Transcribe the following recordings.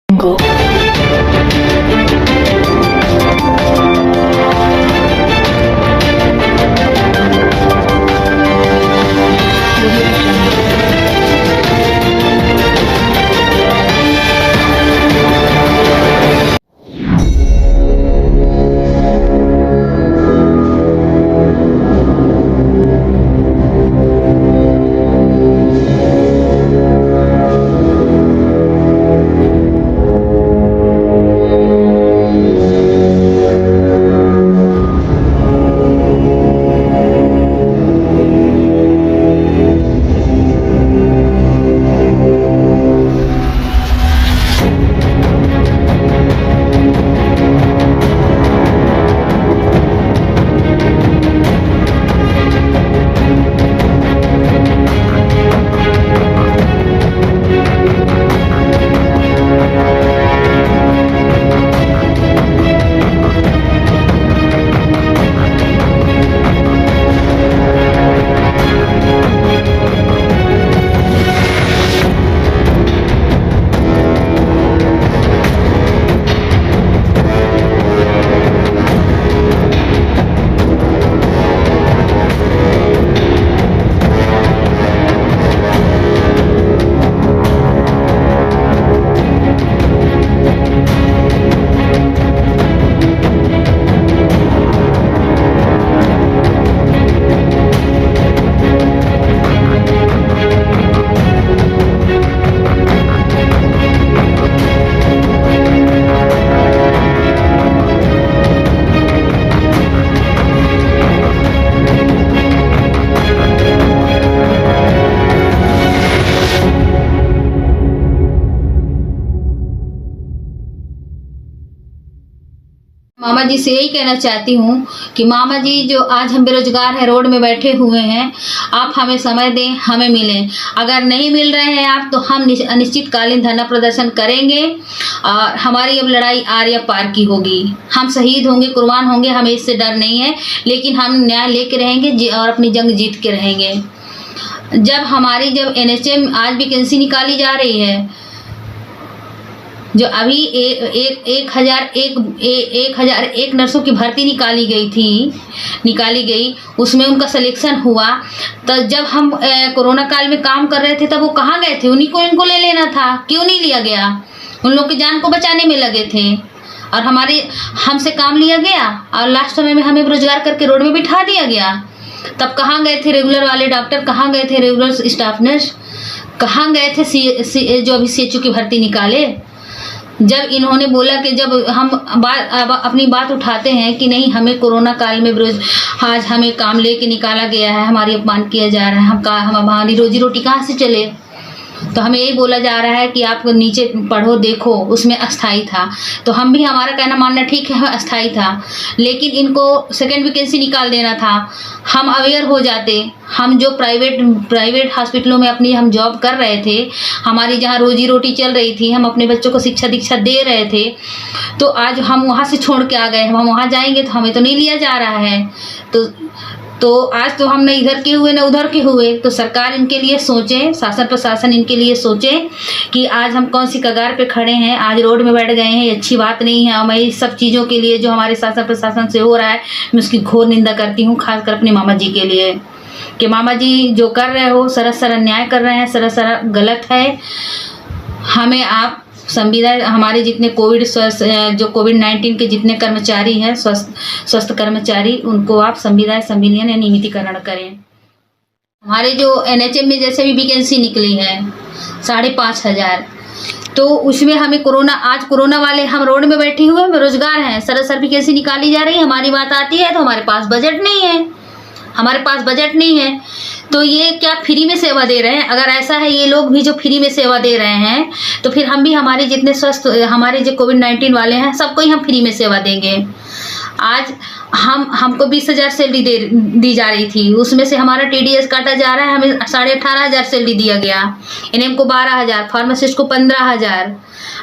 Go. मामा जी से यही कहना चाहती हूँ कि मामा जी जो आज हम बेरोजगार हैं, रोड में बैठे हुए हैं, आप हमें समय दें, हमें मिलें। अगर नहीं मिल रहे हैं आप तो हम अनिश्चितकालीन धरना प्रदर्शन करेंगे और हमारी अब लड़ाई आर या पार की होगी। हम शहीद होंगे, कुर्बान होंगे, हमें इससे डर नहीं है, लेकिन हम न्याय लेके रहेंगे और अपनी जंग जीत के रहेंगे। जब एनएचएम आज वैकेंसी निकाली जा रही है, जो अभी 1001 नर्सों की भर्ती निकाली गई, उसमें उनका सिलेक्शन हुआ। तो जब हम कोरोना काल में काम कर रहे थे तब वो कहाँ गए थे? उन्हीं को इनको ले लेना था, क्यों नहीं लिया गया? उन लोग की जान को बचाने में लगे थे और हमसे काम लिया गया और लास्ट समय में हमें बेरोजगार करके रोड में बिठा दिया गया। तब कहाँ गए थे रेगुलर वाले डॉक्टर? कहाँ गए थे रेगुलर स्टाफ नर्स? कहाँ गए थे जो अभी सीएचओ की भर्ती निकाले? जब इन्होंने बोला कि जब हम अपनी बात उठाते हैं कि नहीं, हमें कोरोना काल में आज हमें काम लेके निकाला गया है, हमारी अपमान किया जा रहा है, हमारी रोजी रोटी कहाँ से चले? तो हमें यही बोला जा रहा है कि आप नीचे पढ़ो, देखो, उसमें अस्थाई था। तो हम भी, हमारा कहना मानना ठीक है, अस्थाई था, लेकिन इनको सेकेंड वैकेंसी निकाल देना था। हम अवेयर हो जाते। हम जो प्राइवेट हॉस्पिटलों में अपनी हम जॉब कर रहे थे, हमारी जहाँ रोजी रोटी चल रही थी, हम अपने बच्चों को शिक्षा दीक्षा दे रहे थे, तो आज हम वहाँ से छोड़ के आ गए। हम वहाँ जाएंगे तो हमें तो नहीं लिया जा रहा है। तो आज तो हम न इधर के हुए न उधर के हुए। तो सरकार इनके लिए सोचे, शासन प्रशासन इनके लिए सोचे कि आज हम कौन सी कगार पे खड़े हैं, आज रोड में बैठ गए हैं, ये अच्छी बात नहीं है। और मैं इस सब चीज़ों के लिए जो हमारे शासन प्रशासन से हो रहा है, मैं उसकी घोर निंदा करती हूँ, खासकर अपने मामा जी के लिए, कि मामा जी जो कर रहे हो सरासर अन्याय कर रहे हैं, सरासर गलत है। हमें आप संविदा, हमारे जितने कोविड-19 के जितने कर्मचारी हैं, स्वस्थ कर्मचारी, उनको आप संविलियन या नियमितीकरण करें। हमारे जो एनएचएम में जैसे भी वैकेंसी निकली है 5,500, तो उसमें हमें आज कोरोना वाले हम रोड में बैठे हुए बेरोजगार हैं, सरासर वैकेंसी निकाली जा रही है। हमारी बात आती है तो हमारे पास बजट नहीं है। तो ये क्या फ्री में सेवा दे रहे हैं? अगर ऐसा है, ये लोग भी जो फ्री में सेवा दे रहे हैं, तो फिर हम भी, हमारे जितने हमारे जो कोविड-19 वाले हैं, सबको ही हम फ्री में सेवा देंगे। आज हमको 20,000 सैलरी दी जा रही थी, उसमें से हमारा टीडीएस काटा जा रहा है, हमें 18,500 सैलरी दिया गया, एनएम को 12,000, फार्मासिस्ट को 15,000,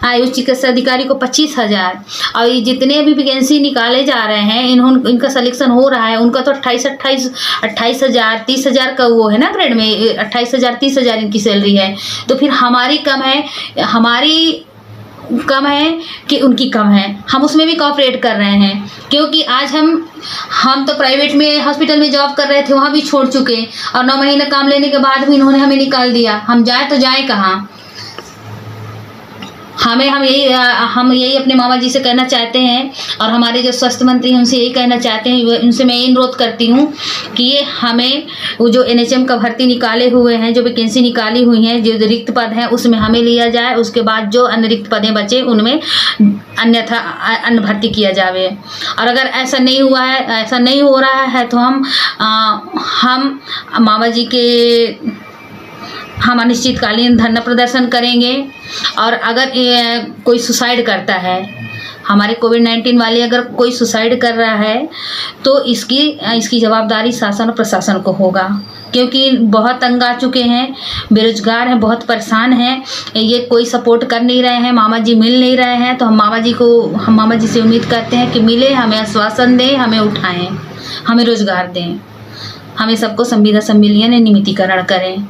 आयुष चिकित्सा अधिकारी को 25,000। और ये जितने भी वैकेंसी निकाले जा रहे हैं, इनका सिलेक्शन हो रहा है, उनका तो 28,000 30,000 का वो है ना, ग्रेड में 28,000 30,000 इनकी सैलरी है। तो फिर हमारी कम है। कम है कि उनकी कम है, हम उसमें भी कोऑपरेट कर रहे हैं। क्योंकि आज हम तो प्राइवेट में हॉस्पिटल में जॉब कर रहे थे, वहाँ भी छोड़ चुके, और 9 महीने काम लेने के बाद भी इन्होंने हमें निकाल दिया। हम जाए तो जाए कहाँ? हम यही अपने मामा जी से कहना चाहते हैं, और हमारे जो स्वास्थ्य मंत्री हैं उनसे यही कहना चाहते हैं, उनसे मैं यही अनुरोध करती हूँ कि ये हमें वो जो NHM का भर्ती निकाले हुए हैं, जो वैकेंसी निकाली हुई हैं, जो रिक्त पद हैं उसमें हमें लिया जाए। उसके बाद जो अन्य रिक्त पदें बचे उनमें अन्य भर्ती किया जावे। और अगर ऐसा नहीं हुआ है, ऐसा नहीं हो रहा है, तो हम मामा जी के हम अनिश्चितकालीन धरना प्रदर्शन करेंगे। और अगर कोई सुसाइड करता है, हमारे कोविड-19 वाले अगर कोई सुसाइड कर रहा है, तो इसकी जवाबदारी शासन और प्रशासन को होगा। क्योंकि बहुत तंग आ चुके हैं, बेरोजगार हैं, बहुत परेशान हैं, ये कोई सपोर्ट कर नहीं रहे हैं, मामा जी मिल नहीं रहे हैं। तो हम मामा जी से उम्मीद करते हैं कि मिले, हमें आश्वासन दें, हमें उठाएं, हमें रोजगार दें, हमें सबको संविदा सम्मिलियन नियमितीकरण करें।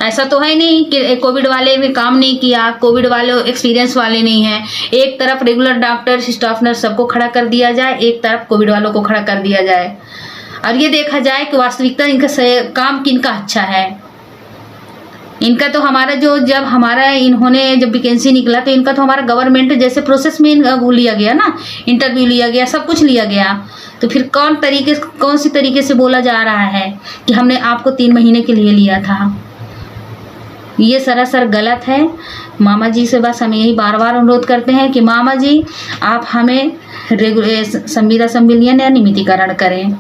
ऐसा तो है नहीं कि कोविड वाले में काम नहीं किया, कोविड वाले एक्सपीरियंस वाले नहीं हैं। एक तरफ रेगुलर डॉक्टर, स्टाफ नर्स सबको खड़ा कर दिया जाए, एक तरफ कोविड वालों को खड़ा कर दिया जाए, और ये देखा जाए कि वास्तविकता इनका काम किनका अच्छा है। इनका तो हमारा इन्होंने जब वैकेंसी निकला तो इनका तो हमारा गवर्नमेंट जैसे प्रोसेस में वो लिया गया ना, इंटरव्यू लिया गया, सब कुछ लिया गया। तो फिर कौन सी तरीके से बोला जा रहा है कि हमने आपको 3 महीने के लिए लिया था? ये सरासर गलत है। मामा जी से बस हम यही बार बार अनुरोध करते हैं कि मामा जी आप हमें संविदा सम्मिलियन या नियमितीकरण करें।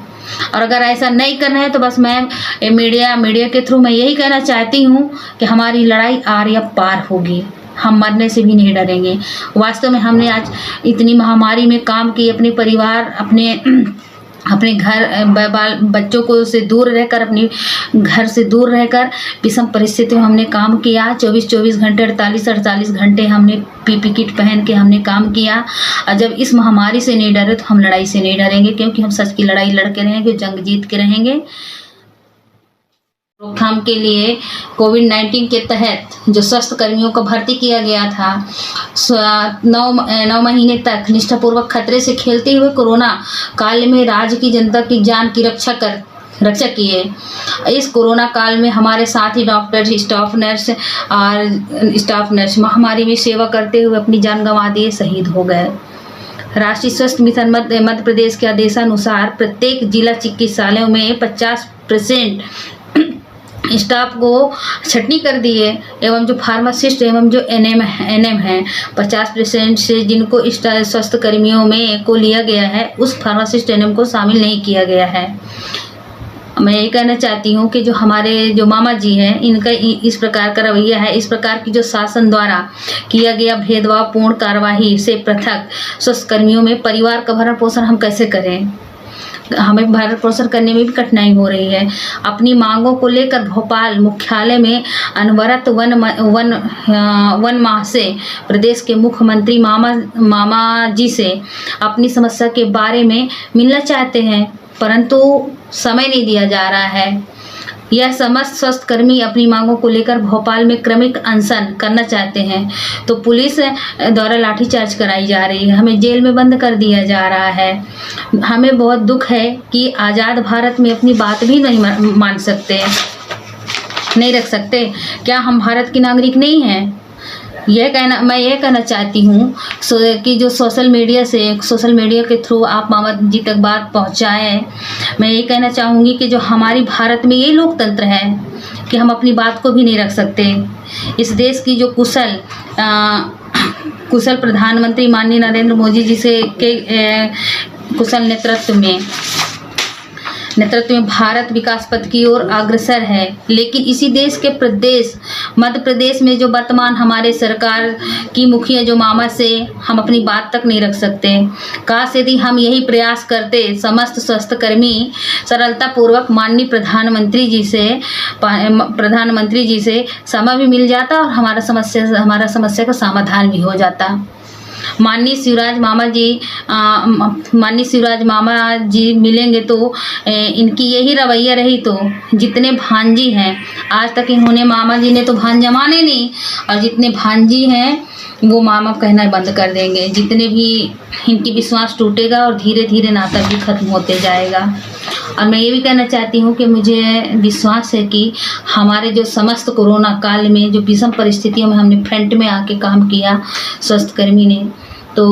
और अगर ऐसा नहीं करना है तो बस मैं मीडिया के थ्रू मैं यही कहना चाहती हूँ कि हमारी लड़ाई आर या पार होगी, हम मरने से भी नहीं डरेंगे। वास्तव में हमने आज इतनी महामारी में काम की, अपने परिवार, अपने घर बाल बच्चों को से दूर रहकर, अपने घर से दूर रहकर विषम परिस्थिति में हमने काम किया। 24 घंटे 48 घंटे हमने PPE किट पहन के हमने काम किया। और जब इस महामारी से नहीं डरे तो हम लड़ाई से नहीं डरेंगे, क्योंकि हम सच की लड़ाई लड़के रहेंगे, जंग जीत के रहेंगे। रोकथाम के लिए कोविड-19 के तहत जो स्वास्थ्य कर्मियों को भर्ती किया गया था, 9 महीने तक निष्ठापूर्वक खतरे से खेलते हुए कोरोना काल में राज्य की जनता की जान की रक्षा किए। इस कोरोना काल में हमारे साथी डॉक्टर, स्टाफ नर्स महामारी में सेवा करते हुए अपनी जान गंवा दिए, शहीद हो गए। राष्ट्रीय स्वास्थ्य मिशन मध्य प्रदेश के आदेशानुसार प्रत्येक जिला चिकित्सालयों में 50% स्टाफ को छटनी कर दिए, एवं जो फार्मासिस्ट एवं जो NM हैं 50% से जिनको स्वास्थ्य कर्मियों में को लिया गया है, उस फार्मासिस्ट NM को शामिल नहीं किया गया है। मैं ये कहना चाहती हूँ कि जो हमारे जो मामा जी हैं, इनका इस प्रकार का रवैया है, इस प्रकार की जो शासन द्वारा किया गया भेदभावपूर्ण कार्यवाही से पृथक स्वास्थ्य कर्मियों में परिवार का भरण पोषण हम कैसे करें? हमें भरण पोषण करने में भी कठिनाई हो रही है। अपनी मांगों को लेकर भोपाल मुख्यालय में अनवरत वन माह से प्रदेश के मुख्यमंत्री मामा जी से अपनी समस्या के बारे में मिलना चाहते हैं, परंतु समय नहीं दिया जा रहा है। यह समस्त स्वास्थ्यकर्मी अपनी मांगों को लेकर भोपाल में क्रमिक अनशन करना चाहते हैं, तो पुलिस द्वारा लाठीचार्ज कराई जा रही है, हमें जेल में बंद कर दिया जा रहा है। हमें बहुत दुख है कि आज़ाद भारत में अपनी बात भी नहीं मान सकते, नहीं रख सकते। क्या हम भारत के नागरिक नहीं हैं? मैं ये कहना चाहती हूँ कि जो सोशल मीडिया के थ्रू आप मामा जी तक बात पहुँचाएं। मैं ये कहना चाहूँगी कि जो हमारी भारत में ये लोकतंत्र है कि हम अपनी बात को भी नहीं रख सकते। इस देश की जो कुशल प्रधानमंत्री माननीय नरेंद्र मोदी जी से कुशल नेतृत्व में भारत विकास पथ की ओर अग्रसर है, लेकिन इसी देश के मध्य प्रदेश में जो वर्तमान हमारे सरकार की मुखिया जो मामा से हम अपनी बात तक नहीं रख सकते। काश यदि हम यही प्रयास करते, समस्त स्वास्थ्यकर्मी सरलता पूर्वक माननीय प्रधानमंत्री जी से समय भी मिल जाता और हमारा समस्या का समाधान भी हो जाता। माननीय शिवराज मामा जी मिलेंगे तो इनकी यही रवैया रही तो जितने भांजी हैं आज तक इन्होंने, मामा जी ने तो भांजा माने नहीं, और जितने भांजी हैं वो मामा कहना बंद कर देंगे। जितने भी इनकी विश्वास टूटेगा और धीरे धीरे नाता भी खत्म होते जाएगा। और मैं ये भी कहना चाहती हूँ कि मुझे विश्वास है कि हमारे जो समस्त कोरोना काल में जो विषम परिस्थितियों में हमने फ्रंट में आके काम किया स्वास्थ्यकर्मी ने, तो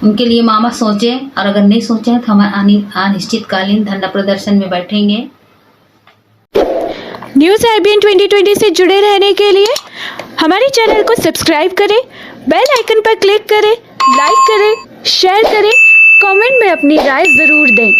उनके लिए मामा सोचें, और अगर नहीं सोचें तो हम अनिश्चितकालीन धरना प्रदर्शन में बैठेंगे। न्यूज़ IBN 2020 से जुड़े रहने के लिए हमारे चैनल को सब्सक्राइब करें, बेल आइकन पर क्लिक करें, लाइक करें, शेयर करें, कमेंट में अपनी राय ज़रूर दें।